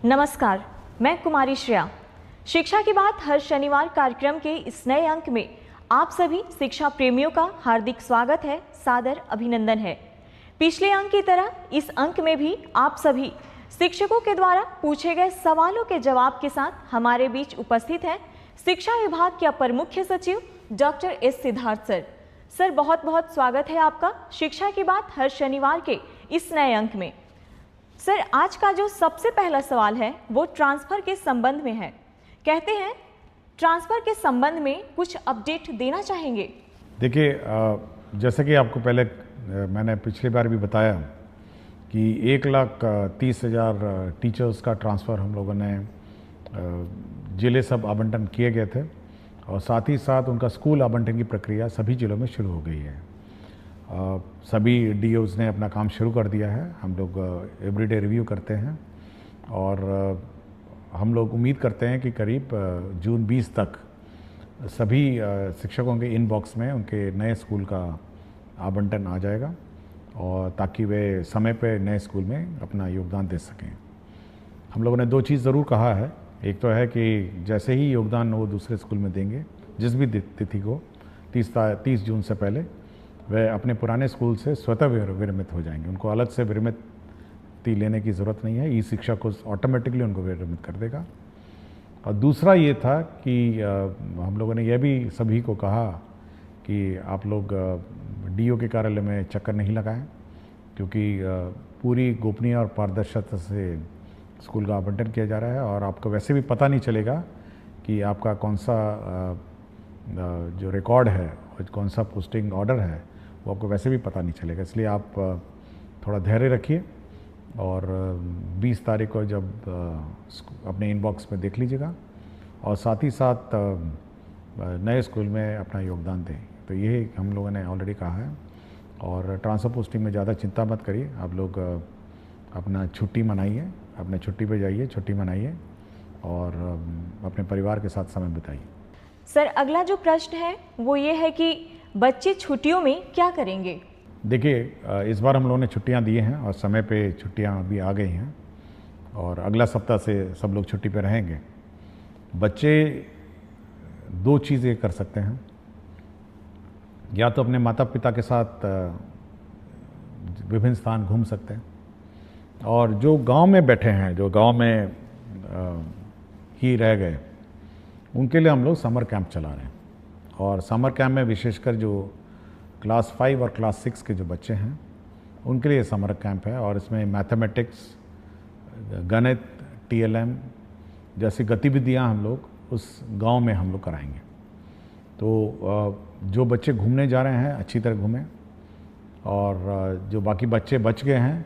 नमस्कार, मैं कुमारी श्रेया। शिक्षा की बात हर शनिवार कार्यक्रम के इस नए अंक में आप सभी शिक्षा प्रेमियों का हार्दिक स्वागत है, सादर अभिनंदन है। पिछले अंक की तरह इस अंक में भी आप सभी शिक्षकों के द्वारा पूछे गए सवालों के जवाब के साथ हमारे बीच उपस्थित हैं शिक्षा विभाग के अपर मुख्य सचिव doctor S Siddharth sir. Sir, बहुत बहुत स्वागत है आपका शिक्षा की बात हर शनिवार के इस नए अंक में। सर, आज का जो सबसे पहला सवाल है वो ट्रांसफ़र के संबंध में है। कहते हैं ट्रांसफ़र के संबंध में कुछ अपडेट देना चाहेंगे। देखिए, जैसे कि आपको पहले मैंने पिछली बार भी बताया कि 1,30,000 टीचर्स का ट्रांसफ़र हम लोगों ने जिले सब आवंटन किए गए थे और साथ ही साथ उनका स्कूल आवंटन की प्रक्रिया सभी जिलों में शुरू हो गई है। सभी डीओज़ ने अपना काम शुरू कर दिया है। हम लोग एवरीडे रिव्यू करते हैं और हम लोग उम्मीद करते हैं कि करीब जून 20 तक सभी शिक्षकों के इनबॉक्स में उनके नए स्कूल का आवंटन आ जाएगा और ताकि वे समय पे नए स्कूल में अपना योगदान दे सकें। हम लोगों ने दो चीज़ ज़रूर कहा है। एक तो है कि जैसे ही योगदान वो दूसरे स्कूल में देंगे, जिस भी तिथि को 30 जून से पहले, वह अपने पुराने स्कूल से स्वतः विरमित हो जाएंगे। उनको अलग से विरमिति लेने की ज़रूरत नहीं है। ई शिक्षा को ऑटोमेटिकली उनको विरमित कर देगा। और दूसरा ये था कि हम लोगों ने यह भी सभी को कहा कि आप लोग डीओ के कार्यालय में चक्कर नहीं लगाएं, क्योंकि पूरी गोपनीय और पारदर्शिता से स्कूल का आवंटन किया जा रहा है और आपको वैसे भी पता नहीं चलेगा कि आपका कौन सा जो रिकॉर्ड है और कौन सा पोस्टिंग ऑर्डर है वो आपको वैसे भी पता नहीं चलेगा। इसलिए आप थोड़ा धैर्य रखिए और 20 तारीख को जब अपने इनबॉक्स में देख लीजिएगा और साथ ही साथ नए स्कूल में अपना योगदान दें। तो ये हम लोगों ने ऑलरेडी कहा है। और ट्रांसफ़र पोस्टिंग में ज़्यादा चिंता मत करिए। आप लोग अपना छुट्टी मनाइए, अपने छुट्टी पे जाइए, छुट्टी मनाइए और अपने परिवार के साथ समय बिताइए। सर, अगला जो प्रश्न है वो ये है कि बच्चे छुट्टियों में क्या करेंगे? देखिए, इस बार हम लोगों ने छुट्टियां दी हैं और समय पे छुट्टियां अभी आ गई हैं और अगला सप्ताह से सब लोग छुट्टी पे रहेंगे। बच्चे दो चीज़ें कर सकते हैं। या तो अपने माता पिता के साथ विभिन्न स्थान घूम सकते हैं और जो गांव में बैठे हैं, जो गांव में ही रह गए, उनके लिए हम लोग समर कैंप चला रहे हैं। और समर कैंप में विशेषकर जो क्लास 5 और क्लास 6 के जो बच्चे हैं उनके लिए समर कैंप है और इसमें मैथमेटिक्स, गणित, टीएलएम जैसी गतिविधियां हम लोग उस गांव में हम लोग कराएंगे। तो जो बच्चे घूमने जा रहे हैं अच्छी तरह घूमें और जो बाकी बच्चे बच गए हैं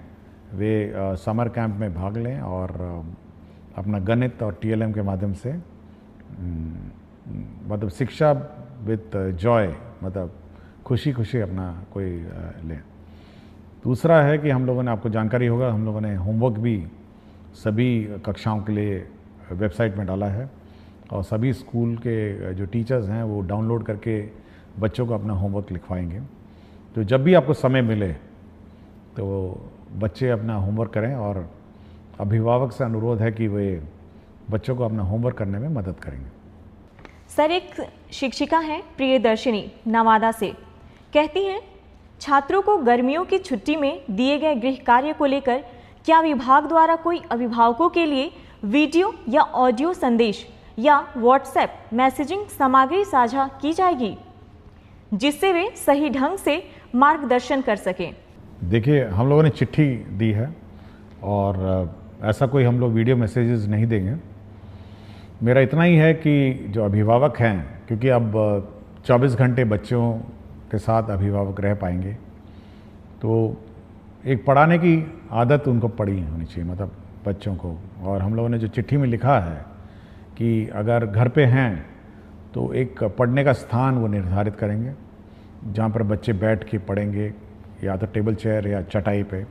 वे समर कैंप में भाग लें और अपना गणित और टीएलएम के माध्यम से मतलब शिक्षा विद जॉय, मतलब खुशी खुशी अपना कोई ले। दूसरा है कि हम लोगों ने, आपको जानकारी होगा, हम लोगों ने होमवर्क भी सभी कक्षाओं के लिए वेबसाइट में डाला है और सभी स्कूल के जो टीचर्स हैं वो डाउनलोड करके बच्चों को अपना होमवर्क लिखवाएंगे। तो जब भी आपको समय मिले तो बच्चे अपना होमवर्क करें और अभिभावक से अनुरोध है कि वे बच्चों को अपना होमवर्क करने में मदद करेंगे। सर, एक शिक्षिका हैं प्रियदर्शिनी नवादा से, कहती हैं छात्रों को गर्मियों की छुट्टी में दिए गए गृह कार्य को लेकर क्या विभाग द्वारा कोई अभिभावकों के लिए वीडियो या ऑडियो संदेश या व्हाट्सएप मैसेजिंग सामग्री साझा की जाएगी जिससे वे सही ढंग से मार्गदर्शन कर सकें? देखिए, हम लोगों ने चिट्ठी दी है और ऐसा कोई हम लोग वीडियो मैसेजेस नहीं देंगे। मेरा इतना ही है कि जो अभिभावक हैं, क्योंकि अब 24 घंटे बच्चों के साथ अभिभावक रह पाएंगे, तो एक पढ़ाने की आदत उनको पड़ी होनी चाहिए, मतलब बच्चों को। और हम लोगों ने जो चिट्ठी में लिखा है कि अगर घर पे हैं तो एक पढ़ने का स्थान वो निर्धारित करेंगे जहाँ पर बच्चे बैठ के पढ़ेंगे, या तो टेबल चेयर या चटाई पे,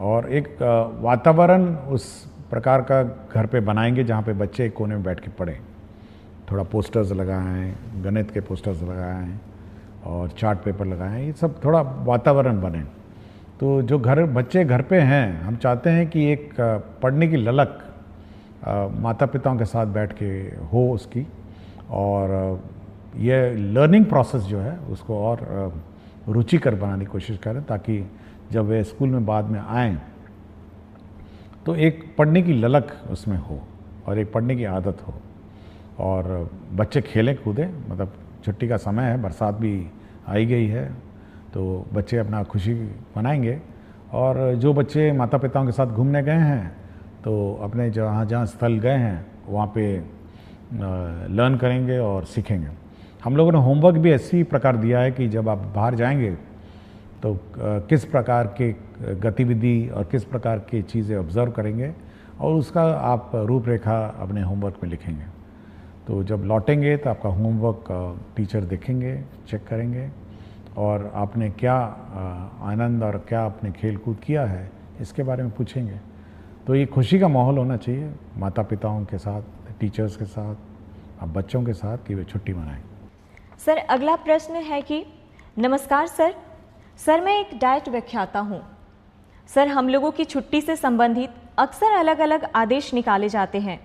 और एक वातावरण उस प्रकार का घर पे बनाएंगे जहाँ पे बच्चे एक कोने में बैठ के पढ़ें। थोड़ा पोस्टर्स लगाएं, गणित के पोस्टर्स लगाएं और चार्ट पेपर लगाएं, ये सब थोड़ा वातावरण बने। तो जो बच्चे घर पे हैं, हम चाहते हैं कि एक पढ़ने की ललक माता पिताओं के साथ बैठ के हो उसकी, और ये लर्निंग प्रोसेस जो है उसको और रुचिकर बनाने की कोशिश करें, ताकि जब वे स्कूल में बाद में आएँ तो एक पढ़ने की ललक उसमें हो और एक पढ़ने की आदत हो, और बच्चे खेलें कूदें। मतलब छुट्टी का समय है, बरसात भी आई गई है, तो बच्चे अपना खुशी मनाएंगे। और जो बच्चे माता पिताओं के साथ घूमने गए हैं तो अपने जहाँ जहाँ स्थल गए हैं वहाँ पे लर्न करेंगे और सीखेंगे। हम लोगों ने होमवर्क भी ऐसी प्रकार दिया है कि जब आप बाहर जाएंगे तो किस प्रकार के गतिविधि और किस प्रकार की चीज़ें ऑब्ज़र्व करेंगे और उसका आप रूपरेखा अपने होमवर्क में लिखेंगे। तो जब लौटेंगे तो आपका होमवर्क टीचर देखेंगे, चेक करेंगे, और आपने क्या आनंद और क्या आपने खेल कूद किया है इसके बारे में पूछेंगे। तो ये खुशी का माहौल होना चाहिए माता पिताओं के साथ, टीचर्स के साथ, अब बच्चों के साथ, कि वे छुट्टी मनाएं। सर, अगला प्रश्न है कि नमस्कार सर, मैं एक डाइट व्याख्याता हूँ। सर, हम लोगों की छुट्टी से संबंधित अक्सर अलग अलग आदेश निकाले जाते हैं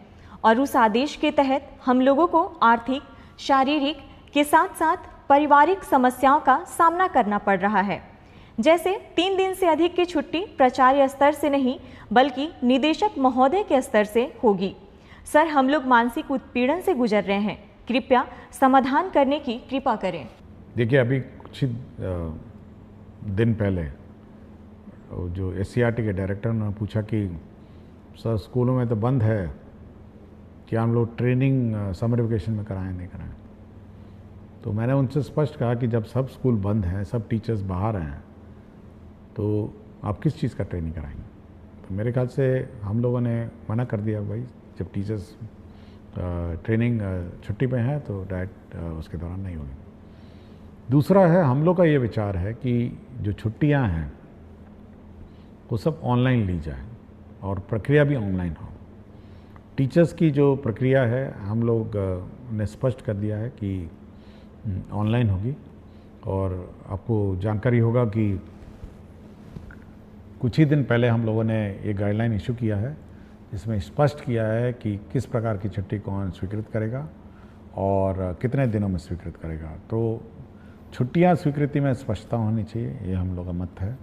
और उस आदेश के तहत हम लोगों को आर्थिक, शारीरिक के साथ साथ पारिवारिक समस्याओं का सामना करना पड़ रहा है। जैसे 3 दिन से अधिक की छुट्टी प्राचार्य स्तर से नहीं बल्कि निदेशक महोदय के स्तर से होगी। सर, हम लोग मानसिक उत्पीड़न से गुजर रहे हैं, कृपया समाधान करने की कृपा करें। देखिए, अभी कुछ दिन पहले जो SCERT के डायरेक्टर ने पूछा कि सर स्कूलों में तो बंद है, क्या हम लोग ट्रेनिंग समर वेकेशन में कराएं नहीं कराएं। तो मैंने उनसे स्पष्ट कहा कि जब सब स्कूल बंद हैं, सब टीचर्स बाहर हैं, तो आप किस चीज़ का ट्रेनिंग कराएंगे। तो मेरे ख्याल से हम लोगों ने मना कर दिया, भाई जब टीचर्स ट्रेनिंग छुट्टी पे हैं तो डाइट उसके दौरान नहीं होगी। दूसरा है, हम लोग का ये विचार है कि जो छुट्टियां हैं वो सब ऑनलाइन ली जाए और प्रक्रिया भी ऑनलाइन हो। टीचर्स की जो प्रक्रिया है हम लोग ने स्पष्ट कर दिया है कि ऑनलाइन होगी, और आपको जानकारी होगा कि कुछ ही दिन पहले हम लोगों ने ये गाइडलाइन इशू किया है, जिसमें स्पष्ट किया है कि किस प्रकार की छुट्टी कौन स्वीकृत करेगा और कितने दिनों में स्वीकृत करेगा। तो छुट्टियां स्वीकृति में स्पष्टता होनी चाहिए, ये हम लोग का मत है।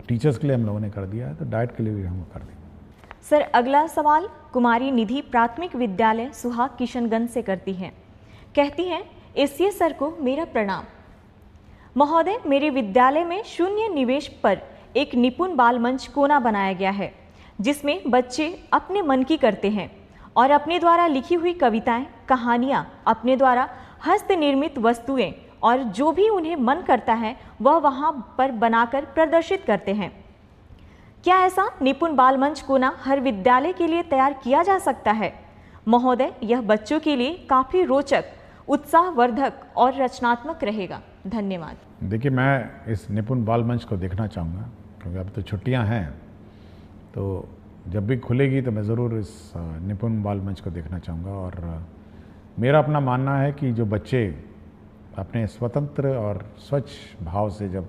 टीचर्स के लिए हम लोगों ने कर दिया है, तो डाइट के लिए भी हम कर देंगे। सर, अगला सवाल कुमारी निधि प्राथमिक विद्यालय सुहाग किशनगंज से करती हैं। कहती हैं, एसीएस सर को मेरा प्रणाम। महोदय, मेरे विद्यालय में शून्य निवेश पर एक निपुण बाल मंच कोना बनाया गया है, जिसमें बच्चे अपने मन की करते हैं और अपने द्वारा लिखी हुई कविताएं, कहानियां, अपने द्वारा हस्त निर्मित वस्तुएं और जो भी उन्हें मन करता है वह वहां पर बनाकर प्रदर्शित करते हैं। क्या ऐसा निपुण बाल मंच कोना हर विद्यालय के लिए तैयार किया जा सकता है? महोदय, यह बच्चों के लिए काफ़ी रोचक, उत्साहवर्धक और रचनात्मक रहेगा। धन्यवाद। देखिए, मैं इस निपुण बाल मंच को देखना चाहूँगा, क्योंकि अब तो छुट्टियाँ हैं, तो जब भी खुलेगी तो मैं ज़रूर इस निपुण बाल मंच को देखना चाहूँगा। और मेरा अपना मानना है कि जो बच्चे अपने स्वतंत्र और स्वच्छ भाव से जब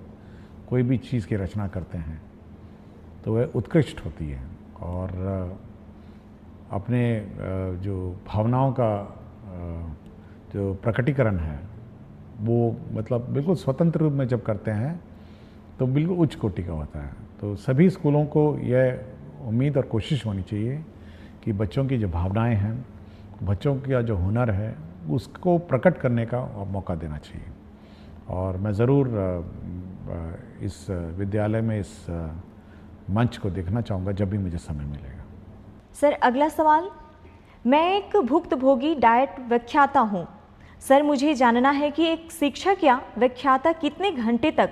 कोई भी चीज़ की रचना करते हैं तो वह उत्कृष्ट होती है, और अपने जो भावनाओं का जो प्रकटीकरण है वो मतलब बिल्कुल स्वतंत्र रूप में जब करते हैं तो बिल्कुल उच्च कोटि का होता है। तो सभी स्कूलों को यह उम्मीद और कोशिश होनी चाहिए कि बच्चों की जो भावनाएं हैं, बच्चों का जो हुनर है, उसको प्रकट करने का मौका देना चाहिए। और मैं ज़रूर इस विद्यालय में इस मंच को देखना चाहूँगा जब भी मुझे समय मिलेगा। सर, अगला सवाल, मैं एक भुक्तभोगी डाइट व्याख्याता हूँ। सर, मुझे जानना है कि एक शिक्षक या व्याख्याता कितने घंटे तक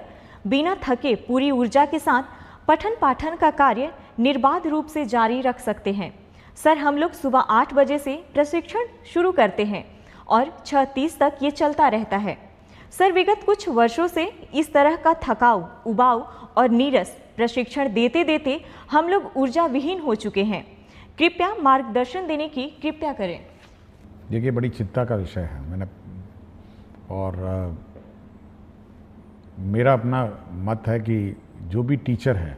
बिना थके पूरी ऊर्जा के साथ पठन पाठन का कार्य निर्बाध रूप से जारी रख सकते हैं। सर, हम लोग सुबह 8 बजे से प्रशिक्षण शुरू करते हैं और 6:30 तक ये चलता रहता है। सर, विगत कुछ वर्षों से इस तरह का थकाऊ, उबाऊ और नीरस प्रशिक्षण देते देते हम लोग ऊर्जा विहीन हो चुके हैं। कृपया मार्गदर्शन देने की कृपया करें। देखिए, बड़ी चिंता का विषय है। मैंने और मेरा अपना मत है कि जो भी टीचर है,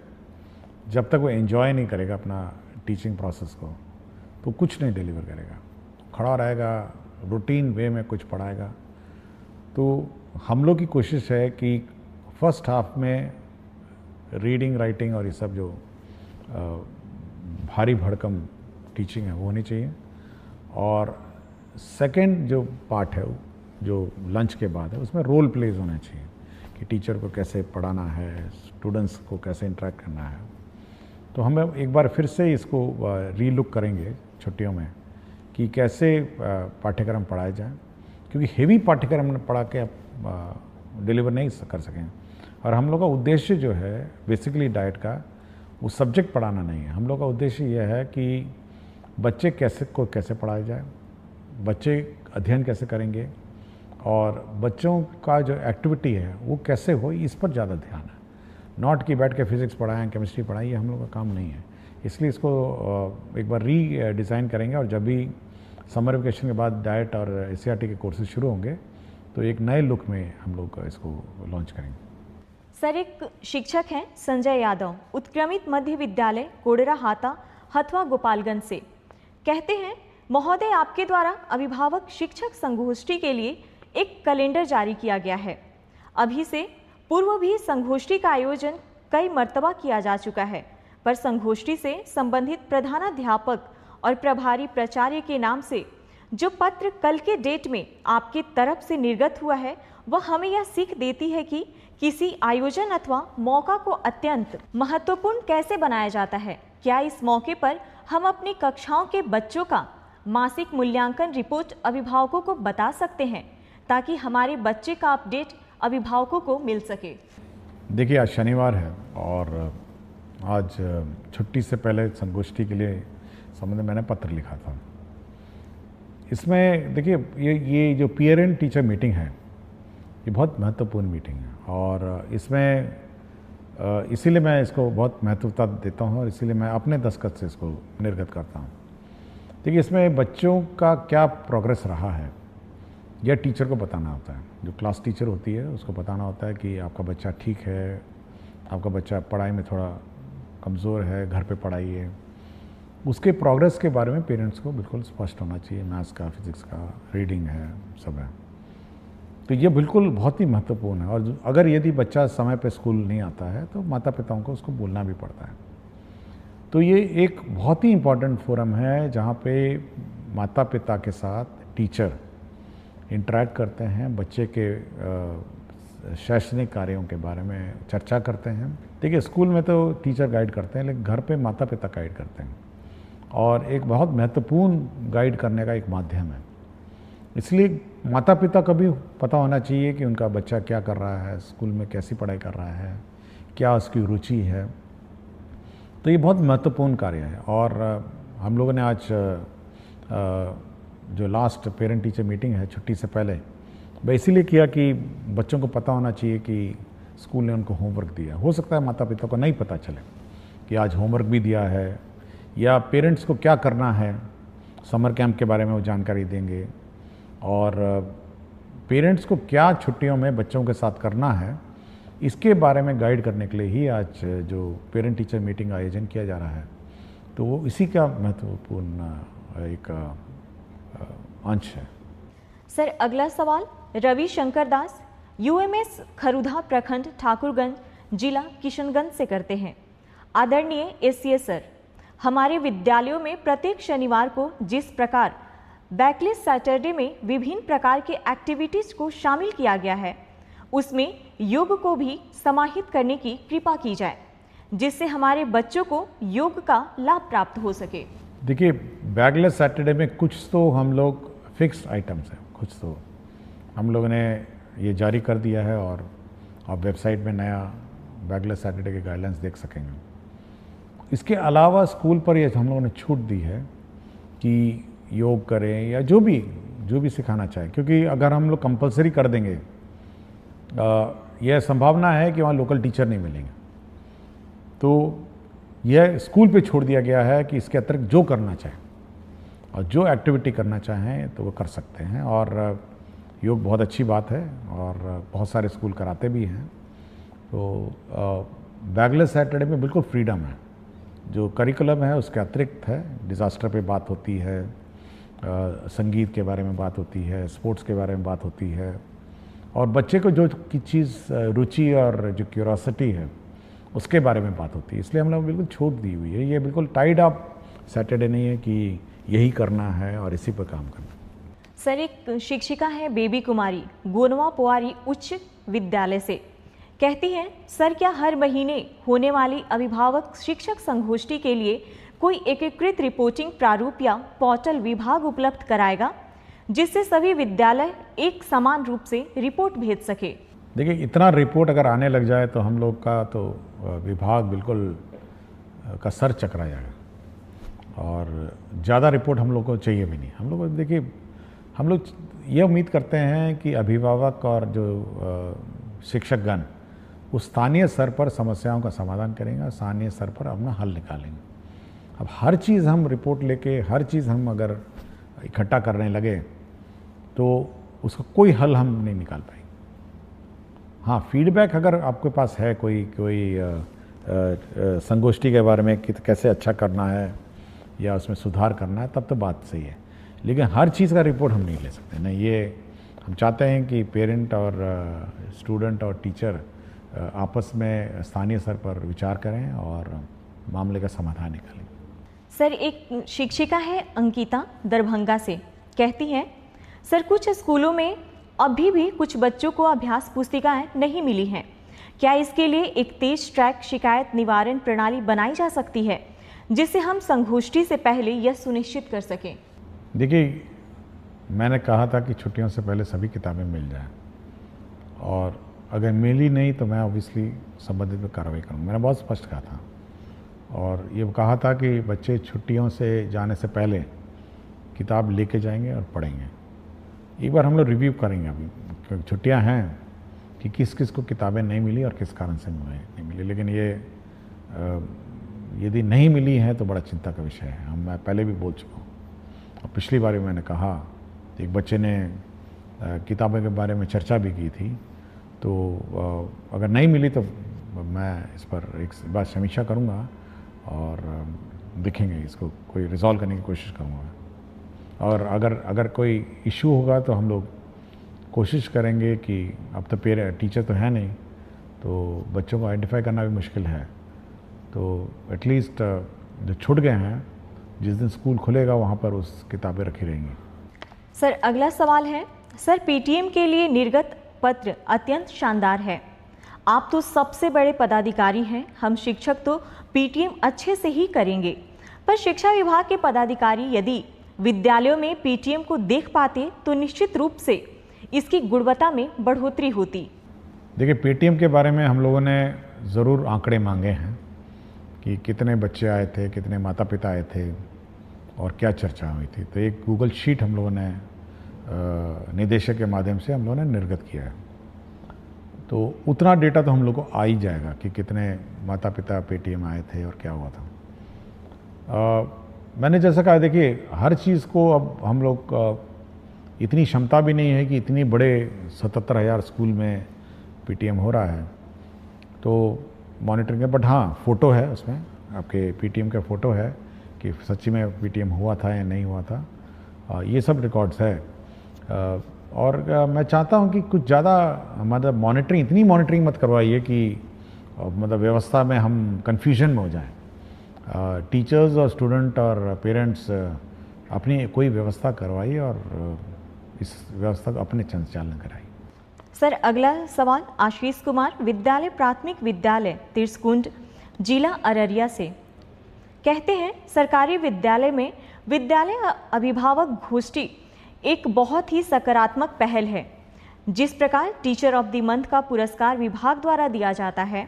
जब तक वो एंजॉय नहीं करेगा अपना टीचिंग प्रोसेस को, तो कुछ नहीं डिलीवर करेगा, खड़ा रहेगा, रूटीन वे में कुछ पढ़ाएगा। तो हम लोग की कोशिश है कि फर्स्ट हाफ में रीडिंग राइटिंग और ये सब जो भारी भड़कम टीचिंग है वो होनी चाहिए, और सेकंड जो पार्ट है जो लंच के बाद है उसमें रोल प्लेज होना चाहिए कि टीचर को कैसे पढ़ाना है, स्टूडेंट्स को कैसे इंटरेक्ट करना है। तो हम एक बार फिर से इसको रीलुक करेंगे छुट्टियों में कि कैसे पाठ्यक्रम पढ़ाए जाए, क्योंकि हेवी पाठ्यक्रम पढ़ा के आप डिलीवर नहीं कर सकें। और हम लोग का उद्देश्य जो है बेसिकली डाइट का वो सब्जेक्ट पढ़ाना नहीं है, हम लोग का उद्देश्य यह है कि बच्चे कैसे पढ़ाए जाए, बच्चे अध्ययन कैसे करेंगे और बच्चों का जो एक्टिविटी है वो कैसे हो, इस पर ज़्यादा ध्यान है। नॉट कि बैठ के फिज़िक्स पढ़ाएं, केमिस्ट्री पढ़ाएं, ये हम लोग का काम नहीं है। इसलिए इसको एक बार डिज़ाइन करेंगे, और जब भी समर वेकेशन के बाद डाइट और एससीईआरटी के कोर्सेज शुरू होंगे तो एक नए लुक में हम लोग इसको लॉन्च करेंगे। सर, एक शिक्षक हैं संजय यादव, उत्क्रमित मध्य विद्यालय कोडरा हाता, हथवा, गोपालगंज से, कहते हैं महोदय, आपके द्वारा अभिभावक शिक्षक संगोष्ठी के लिए एक कैलेंडर जारी किया गया है। अभी से पूर्व भी संगोष्ठी का आयोजन कई मर्तबा किया जा चुका है, पर संगोष्ठी से संबंधित प्रधानाध्यापक और प्रभारी प्राचार्य के नाम से जो पत्र कल के डेट में आपकी तरफ से निर्गत हुआ है वह हमें यह सीख देती है कि किसी आयोजन अथवा मौका को अत्यंत महत्वपूर्ण कैसे बनाया जाता है। क्या इस मौके पर हम अपनी कक्षाओं के बच्चों का मासिक मूल्यांकन रिपोर्ट अभिभावकों को बता सकते हैं ताकि हमारे बच्चे का अपडेट अभिभावकों को मिल सके? देखिए, आज शनिवार है और आज छुट्टी से पहले संगोष्ठी के लिए संबंध में मैंने पत्र लिखा था। इसमें देखिए, ये जो पेरेंट टीचर मीटिंग है ये बहुत महत्वपूर्ण मीटिंग है, और इसमें इसीलिए मैं इसको बहुत महत्वता देता हूँ और इसीलिए मैं अपने दस्तखत से इसको निर्गत करता हूँ। देखिए, इसमें बच्चों का क्या प्रोग्रेस रहा है यह टीचर को बताना होता है। जो क्लास टीचर होती है उसको बताना होता है कि आपका बच्चा ठीक है, आपका बच्चा पढ़ाई में थोड़ा कमज़ोर है, घर पे पढ़ाइए। उसके प्रोग्रेस के बारे में पेरेंट्स को बिल्कुल स्पष्ट होना चाहिए। मैथ्स का, फिज़िक्स का, रीडिंग है, सब है। तो ये बिल्कुल बहुत ही महत्वपूर्ण है, और अगर यदि बच्चा समय पे स्कूल नहीं आता है तो माता पिताओं को उसको बोलना भी पड़ता है। तो ये एक बहुत ही इम्पॉर्टेंट फोरम है जहाँ पे माता पिता के साथ टीचर इंटरेक्ट करते हैं, बच्चे के शैक्षणिक कार्यों के बारे में चर्चा करते हैं। देखिए, स्कूल में तो टीचर गाइड करते हैं, लेकिन घर पे माता पिता गाइड करते हैं, और एक बहुत महत्वपूर्ण गाइड करने का एक माध्यम है। इसलिए माता पिता को भी पता होना चाहिए कि उनका बच्चा क्या कर रहा है, स्कूल में कैसी पढ़ाई कर रहा है, क्या उसकी रुचि है। तो ये बहुत महत्वपूर्ण कार्य है। और हम लोगों ने आज जो लास्ट पेरेंट टीचर मीटिंग है छुट्टी से पहले, वह इसीलिए किया कि बच्चों को पता होना चाहिए कि स्कूल ने उनको होमवर्क दिया। हो सकता है माता पिता को नहीं पता चले कि आज होमवर्क भी दिया है, या पेरेंट्स को क्या करना है, समर कैंप के बारे में वो जानकारी देंगे, और पेरेंट्स को क्या छुट्टियों में बच्चों के साथ करना है इसके बारे में गाइड करने के लिए ही आज जो पेरेंट टीचर मीटिंग आयोजन किया जा रहा है। तो वो इसी का महत्वपूर्ण एक अंश है। सर, अगला सवाल रवि शंकर दास, यूएमएस खरुधा प्रखंड, ठाकुरगंज, जिला किशनगंज से करते हैं। आदरणीय एससीएस सर, हमारे विद्यालयों में प्रत्येक शनिवार को जिस प्रकार बैकलेस सैटरडे में विभिन्न प्रकार के एक्टिविटीज को शामिल किया गया है उसमें योग को भी समाहित करने की कृपा की जाए, जिससे हमारे बच्चों को योग का लाभ प्राप्त हो सके। देखिए, बैकलेस सैटरडे में कुछ तो हम लोग फिक्स्ड आइटम्स हैं, कुछ तो हम लोगों ने ये जारी कर दिया है, और आप वेबसाइट में नया बैकलेस सैटरडे के गाइडलाइंस देख सकेंगे। इसके अलावा स्कूल पर ये हम लोगों ने छूट दी है कि योग करें या जो भी सिखाना चाहे, क्योंकि अगर हम लोग कंपलसरी कर देंगे यह संभावना है कि वहाँ लोकल टीचर नहीं मिलेंगे। तो यह स्कूल पे छोड़ दिया गया है कि इसके अतिरिक्त जो करना चाहें और जो एक्टिविटी करना चाहें तो वो कर सकते हैं। और योग बहुत अच्छी बात है और बहुत सारे स्कूल कराते भी हैं। तो बैकलेस सैटरडे में बिल्कुल फ्रीडम है जो करिकुलम है उसके अतिरिक्त है। डिज़ास्टर पे बात होती है, संगीत के बारे में बात होती है, स्पोर्ट्स के बारे में बात होती है, और बच्चे को जो की चीज़ रुचि और जो क्यूरोसिटी है उसके बारे में बात होती है। इसलिए हम लोग बिल्कुल छूट दी हुई है। ये बिल्कुल टाइड अप सैटरडे नहीं है कि यही करना है और इसी पर काम करना। सर, एक शिक्षिका है बेबी कुमारी गोनवा पोवारी उच्च विद्यालय से, कहती हैं, सर क्या हर महीने होने वाली अभिभावक शिक्षक संगोष्ठी के लिए कोई एकीकृत रिपोर्टिंग प्रारूप या पोर्टल विभाग उपलब्ध कराएगा जिससे सभी विद्यालय एक समान रूप से रिपोर्ट भेज सके? देखिए, इतना रिपोर्ट अगर आने लग जाए तो हम लोग का तो विभाग बिल्कुल का सर चकरा जाएगा, और ज़्यादा रिपोर्ट हम लोग को चाहिए भी नहीं। हम लोग देखिए, हम लोग ये उम्मीद करते हैं कि अभिभावक और जो शिक्षकगण उस स्थानीय स्तर पर समस्याओं का समाधान करेंगे, स्थानीय स्तर पर अपना हल निकालेंगे। अब हर चीज़ हम रिपोर्ट लेके, हर चीज़ हम अगर इकट्ठा करने लगे तो उसका कोई हल हम नहीं निकाल पाएंगे। हाँ, फीडबैक अगर आपके पास है कोई संगोष्ठी के बारे में कि कैसे अच्छा करना है या उसमें सुधार करना है, तब तो बात सही है, लेकिन हर चीज़ का रिपोर्ट हम नहीं ले सकते। नहीं, ये हम चाहते हैं कि पेरेंट और स्टूडेंट और टीचर आपस में स्थानीय स्तर पर विचार करें और मामले का समाधान निकालें। सर, एक शिक्षिका है अंकिता दरभंगा से, कहती हैं, सर कुछ स्कूलों में अभी भी कुछ बच्चों को अभ्यास पुस्तिकाएं नहीं मिली हैं। क्या इसके लिए एक तेज ट्रैक शिकायत निवारण प्रणाली बनाई जा सकती है जिससे हम संगोष्ठी से पहले यह सुनिश्चित कर सकें? देखिए, मैंने कहा था कि छुट्टियों से पहले सभी किताबें मिल जाएं, और अगर मिली नहीं तो मैं ऑब्वियसली संबंधित में कार्रवाई करूँगा। मैंने बहुत स्पष्ट कहा था, और ये कहा था कि बच्चे छुट्टियों से जाने से पहले किताब लेके जाएंगे और पढ़ेंगे। एक बार हम लोग रिव्यू करेंगे अभी, क्योंकि छुट्टियां हैं, कि किस किस को किताबें नहीं मिली और किस कारण से नहीं मिली। लेकिन ये यदि नहीं मिली है तो बड़ा चिंता का विषय है। मैं पहले भी बोल चुका हूँ, और पिछली बार मैंने कहा, एक बच्चे ने किताबों के बारे में चर्चा भी की थी, तो अगर नहीं मिली तो मैं इस पर एक बार समीक्षा करूँगा और देखेंगे, इसको कोई रिजॉल्व करने की कोशिश करूँगा। और अगर कोई इशू होगा तो हम लोग कोशिश करेंगे कि अब तो टीचर तो है नहीं, तो बच्चों को आइडेंटिफाई करना भी मुश्किल है, तो एटलीस्ट जो छूट गए हैं, जिस दिन स्कूल खुलेगा वहाँ पर उस किताबें रखी रहेंगी। सर, अगला सवाल है, सर पीटीएम के लिए निर्गत पत्र अत्यंत शानदार है। आप तो सबसे बड़े पदाधिकारी हैं, हम शिक्षक तो पीटीएम अच्छे से ही करेंगे, पर शिक्षा विभाग के पदाधिकारी यदि विद्यालयों में पीटीएम को देख पाते तो निश्चित रूप से इसकी गुणवत्ता में बढ़ोतरी होती। देखिए, पीटीएम के बारे में हम लोगों ने ज़रूर आंकड़े मांगे हैं कि कितने बच्चे आए थे, कितने माता पिता आए थे और क्या चर्चा हुई थी। तो एक गूगल शीट हम लोगों ने निदेशक के माध्यम से हम लोगों ने निर्गत किया है, तो उतना डेटा तो हम लोग को आ ही जाएगा कि कितने माता पिता पीटीएम आए थे और क्या हुआ था। मैंने जैसा कहा, देखिए हर चीज़ को अब हम लोग इतनी क्षमता भी नहीं है कि इतनी बड़े 77,000 स्कूल में पीटीएम हो रहा है तो मॉनिटरिंग है। बट हाँ, फ़ोटो है उसमें, आपके पीटीएम का फ़ोटो है कि सच्ची में पीटीएम हुआ था या नहीं हुआ था, ये सब रिकॉर्ड्स है। और मैं चाहता हूँ कि कुछ ज़्यादा मतलब मॉनिटरिंग, इतनी मॉनिटरिंग मत करवाइए कि मतलब व्यवस्था में हम कन्फ्यूजन में हो जाएं। टीचर्स और स्टूडेंट और पेरेंट्स अपनी कोई व्यवस्था करवाइए और इस व्यवस्था को अपने संचालन कराइए। सर, अगला सवाल आशीष कुमार विद्यालय प्राथमिक विद्यालय तिरसकुंड जिला अररिया से, कहते हैं, सरकारी विद्यालय में विद्यालय अभिभावक गोष्ठी एक बहुत ही सकारात्मक पहल है। जिस प्रकार टीचर ऑफ द मंथ का पुरस्कार विभाग द्वारा दिया जाता है,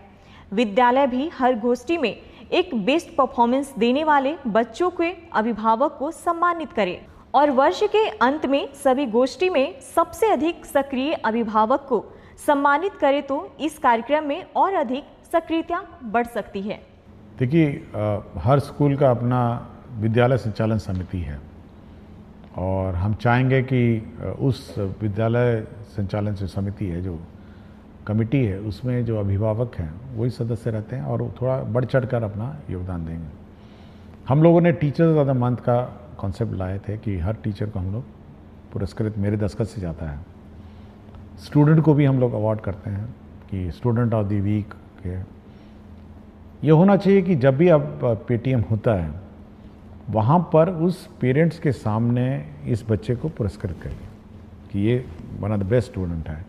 विद्यालय भी हर गोष्ठी में एक बेस्ट परफॉर्मेंस देने वाले बच्चों के अभिभावक को सम्मानित करे और वर्ष के अंत में सभी गोष्ठी में सबसे अधिक सक्रिय अभिभावक को सम्मानित करे तो इस कार्यक्रम में और अधिक सक्रियता बढ़ सकती है। देखिए, हर स्कूल का अपना विद्यालय संचालन समिति है और हम चाहेंगे कि उस विद्यालय संचालन जो समिति है, जो कमेटी है, उसमें जो अभिभावक हैं वही सदस्य रहते हैं और थोड़ा बढ़ चढ़ कर अपना योगदान देंगे। हम लोगों ने टीचर्स ऑफ द मंथ का कॉन्सेप्ट लाए थे कि हर टीचर को हम लोग पुरस्कृत, मेरे दस्तखत से जाता है। स्टूडेंट को भी हम लोग अवार्ड करते हैं कि स्टूडेंट ऑफ द वीक के। ये होना चाहिए कि जब भी अब पेटीएम होता है वहाँ पर उस पेरेंट्स के सामने इस बच्चे को पुरस्कृत करिए कि ये one of the best student है।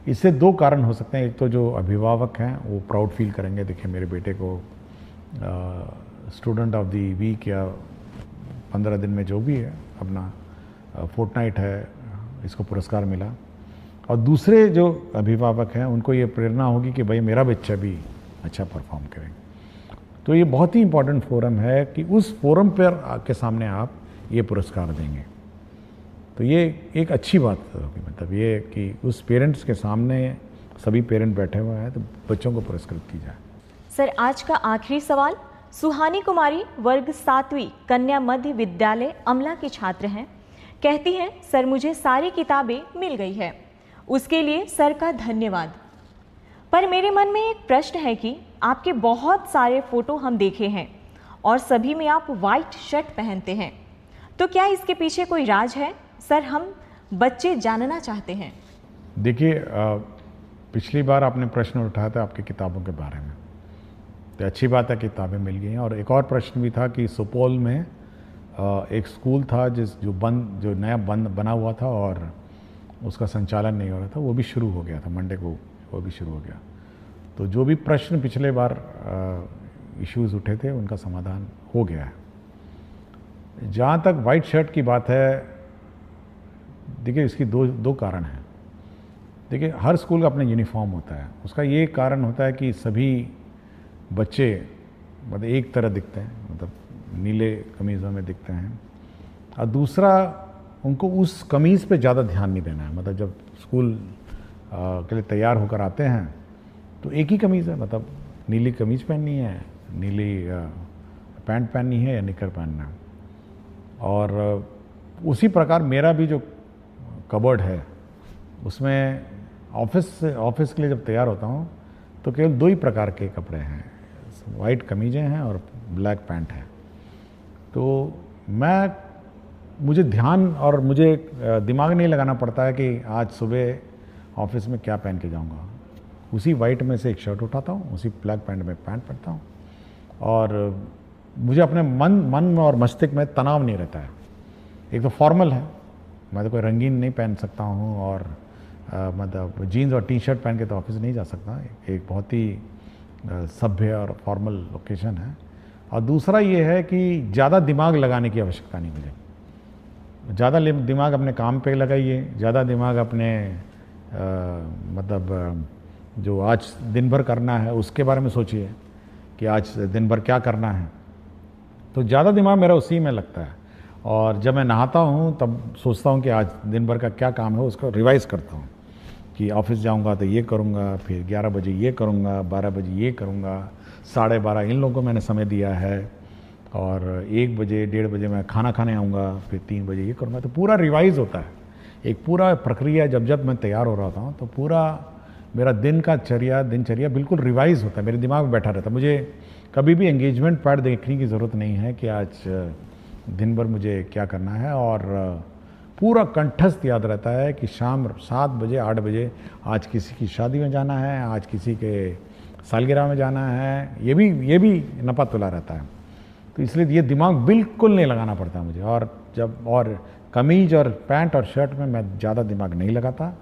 इससे दो कारण हो सकते हैं। एक तो जो अभिभावक हैं वो प्राउड फील करेंगे, देखिए मेरे बेटे को स्टूडेंट ऑफ द वीक या 15 दिन में जो भी है अपना फोर्टनाइट है, इसको पुरस्कार मिला। और दूसरे जो अभिभावक हैं उनको ये प्रेरणा होगी कि भाई मेरा बच्चा भी अच्छा परफॉर्म करेगा। तो ये बहुत ही इम्पोर्टेंट फोरम है कि उस फोरम पर के सामने आप ये पुरस्कार देंगे, तो ये एक अच्छी बात होगी। मतलब ये कि उस पेरेंट्स के सामने सभी पेरेंट बैठे हुए हैं तो बच्चों को पुरस्कृत की जाए। सर, आज का आखिरी सवाल। सुहानी कुमारी वर्ग 7वीं कन्या मध्य विद्यालय अमला की छात्र हैं। कहती हैं, सर मुझे सारी किताबें मिल गई है, उसके लिए सर का धन्यवाद। पर मेरे मन में एक प्रश्न है कि आपके बहुत सारे फोटो हम देखे हैं और सभी में आप वाइट शर्ट पहनते हैं, तो क्या इसके पीछे कोई राज है? सर, हम बच्चे जानना चाहते हैं। देखिए, पिछली बार आपने प्रश्न उठाया था आपकी किताबों के बारे में, तो अच्छी बात है किताबें मिल गई हैं। और एक और प्रश्न भी था कि सुपौल में एक स्कूल था जो नया बना हुआ था और उसका संचालन नहीं हो रहा था, वो भी शुरू हो गया था, मंडे को वो भी शुरू हो गया। तो जो भी प्रश्न पिछले बार इश्यूज़ उठे थे उनका समाधान हो गया है। जहाँ तक वाइट शर्ट की बात है, देखिए इसकी दो कारण हैं। देखिए, हर स्कूल का अपना यूनिफॉर्म होता है। उसका ये कारण होता है कि सभी बच्चे मतलब एक तरह दिखते हैं, मतलब नीले कमीज़ों में दिखते हैं। और दूसरा, उनको उस कमीज़ पे ज़्यादा ध्यान नहीं देना है। मतलब जब स्कूल के लिए तैयार होकर आते हैं तो एक ही कमीज़ है, मतलब नीली कमीज़ पहननी है, नीली पैंट पहननी है या निकर पहनना है। और उसी प्रकार मेरा भी जो कबर्ड है उसमें ऑफिस के लिए जब तैयार होता हूँ तो केवल 2 ही प्रकार के कपड़े हैं, वाइट कमीज़ें हैं और ब्लैक पैंट है। तो मुझे ध्यान और मुझे दिमाग नहीं लगाना पड़ता है कि आज सुबह ऑफिस में क्या पहन के जाऊंगा। उसी वाइट में से एक शर्ट उठाता हूँ, उसी ब्लैक पैंट में पैंट पहनता हूँ और मुझे अपने मन और मस्तिष्क में तनाव नहीं रहता है। एक तो फॉर्मल है, मैं तो कोई रंगीन नहीं पहन सकता हूँ और मतलब जीन्स और टी-शर्ट पहन के तो ऑफिस नहीं जा सकता। एक बहुत ही सभ्य और फॉर्मल लोकेशन है। और दूसरा ये है कि ज़्यादा दिमाग लगाने की आवश्यकता नहीं मुझे। ज़्यादा दिमाग अपने काम पे लगाइए, ज़्यादा दिमाग अपने मतलब जो आज दिन भर करना है उसके बारे में सोचिए कि आज दिन भर क्या करना है। तो ज़्यादा दिमाग मेरा उसी में लगता है। और जब मैं नहाता हूँ तब सोचता हूँ कि आज दिन भर का क्या काम है, उसको रिवाइज़ करता हूँ कि ऑफिस जाऊँगा तो ये करूँगा, फिर 11 बजे ये करूँगा, 12 बजे ये करूँगा, 12:30 इन लोगों को मैंने समय दिया है और 1 बजे 1:30 बजे मैं खाना खाने आऊँगा, फिर 3 बजे ये करूँगा। तो पूरा रिवाइज़ होता है, एक पूरा प्रक्रिया। जब मैं तैयार हो रहा था तो पूरा मेरा दिनचर्या बिल्कुल रिवाइज़ होता है, मेरे दिमाग में बैठा रहता है। मुझे कभी भी एंगेजमेंट पैड देखने की ज़रूरत नहीं है कि आज दिन भर मुझे क्या करना है। और पूरा कंठस्थ याद रहता है कि शाम 7 बजे 8 बजे आज किसी की शादी में जाना है, आज किसी के सालगिरह में जाना है, ये भी नपा तुला रहता है। तो इसलिए ये दिमाग बिल्कुल नहीं लगाना पड़ता मुझे। और कमीज और पैंट और शर्ट में मैं ज़्यादा दिमाग नहीं लगाता।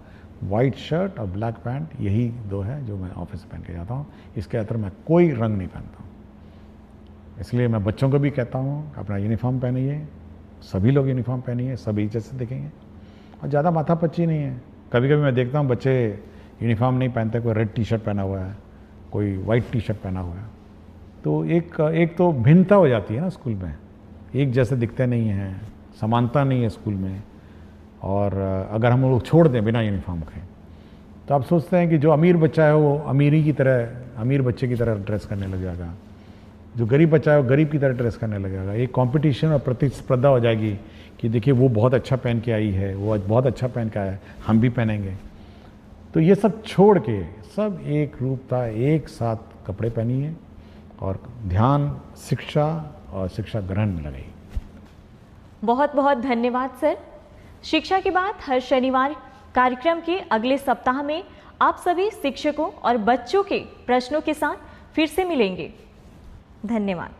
वाइट शर्ट और ब्लैक पैंट यही 2 है जो मैं ऑफिस पहन के जाता हूँ। इसके अंदर मैं कोई रंग नहीं पहनता हूँ। इसलिए मैं बच्चों को भी कहता हूँ अपना यूनिफॉर्म पहनिए, सभी लोग यूनिफॉर्म पहनिए, सभी जैसे दिखेंगे। और ज़्यादा माथापच्ची नहीं है। कभी कभी मैं देखता हूँ बच्चे यूनिफॉर्म नहीं पहनते, कोई रेड टी-शर्ट पहना हुआ है, कोई वाइट टी-शर्ट पहना हुआ है, तो एक तो भिन्नता हो जाती है ना स्कूल में, एक जैसे दिखते नहीं हैं, समानता नहीं है स्कूल में। और अगर हम लोग छोड़ दें बिना यूनिफॉर्म के तो आप सोचते हैं कि जो अमीर बच्चा है वो अमीर बच्चे की तरह ड्रेस करने लग जाएगा, जो गरीब बच्चा है वो गरीब की तरह ड्रेस करने लगेगा। एक कंपटीशन और प्रतिस्पर्धा हो जाएगी कि देखिए वो बहुत अच्छा पहन के आई है, वो बहुत अच्छा पहन के आया है, हम भी पहनेंगे। तो ये सब छोड़ के सब एक रूपता, एक साथ कपड़े पहनिए और ध्यान शिक्षा और शिक्षा ग्रहण में लगाइए। बहुत बहुत धन्यवाद सर। शिक्षा की बात हर शनिवार कार्यक्रम के अगले सप्ताह में आप सभी शिक्षकों और बच्चों के प्रश्नों के साथ फिर से मिलेंगे। धन्यवाद।